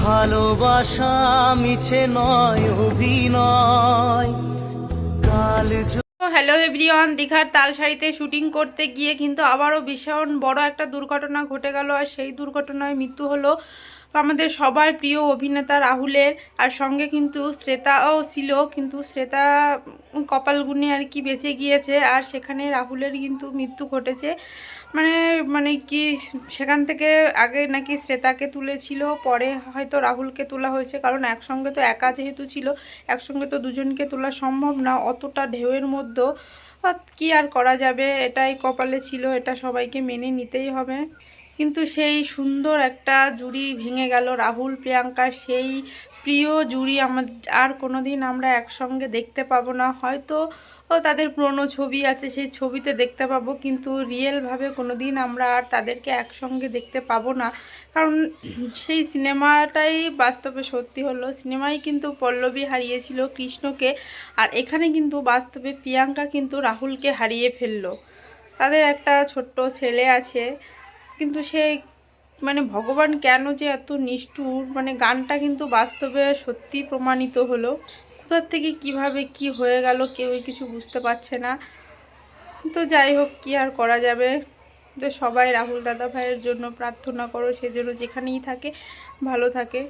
ভালোবাসা মিছে নয় অভিনয় কাল। হ্যালো এভরিওয়ান, দীঘার তালসারিতে শুটিং করতে গিয়ে কিন্তু আবারও ভীষণ বড় একটা দুর্ঘটনা ঘটে গেল। আর সেই দুর্ঘটনায় মৃত্যু হলো আমাদের সবার প্রিয় অভিনেতা রাহুলের। আর সঙ্গে কিন্তু শ্রেতাও ছিল, কিন্তু শ্রেতা কপাল গুনে আর কি বেঁচে গিয়েছে। আর সেখানে রাহুলের কিন্তু মৃত্যু ঘটেছে। মানে মানে কি সেখান থেকে আগে নাকি শ্রেতাকে তুলেছিল, পরে হয়তো রাহুলকে তোলা হয়েছে, কারণ একসঙ্গে তো একা যেহেতু ছিল, একসঙ্গে তো দুজনকে তোলা সম্ভব না অতটা ঢেউয়ের মধ্যেও। কি আর করা যাবে, এটাই কপালে ছিল, এটা সবাইকে মেনে নিতেই হবে। কিন্তু সেই সুন্দর একটা জুড়ি ভেঙে গেল রাহুল প্রিয়াঙ্কার, সেই প্রিয় জুড়ি আর কোনো দিন আমরা একসঙ্গে দেখতে পাবো না। হয়তো তাদের পুরনো ছবি আছে, সেই ছবিতে দেখতে পাবো, কিন্তু রিয়েলভাবে কোনো দিন আমরা আর তাদেরকে একসঙ্গে দেখতে পাবো না। কারণ সেই সিনেমাটাই বাস্তবে সত্যি হলো। সিনেমায় কিন্তু পল্লবী হারিয়েছিল কৃষ্ণকে, আর এখানে কিন্তু বাস্তবে প্রিয়াঙ্কা কিন্তু রাহুলকে হারিয়ে ফেললো। তাদের একটা ছোট্ট ছেলে আছে, কিন্তু সে মানে ভগবান কেন যে এত নিষ্ঠুর, মানে গানটা কিন্তু বাস্তবে সত্যি প্রমাণিত হলো। কোথার থেকে কিভাবে কি হয়ে গেল কেউই কিছু বুঝতে পারছে না। তো যাই হোক, কি আর করা যাবে। তো সবাই রাহুল দাদা ভাইয়ের জন্য প্রার্থনা করো, সে যেন যেখানেই থাকে ভালো থাকে।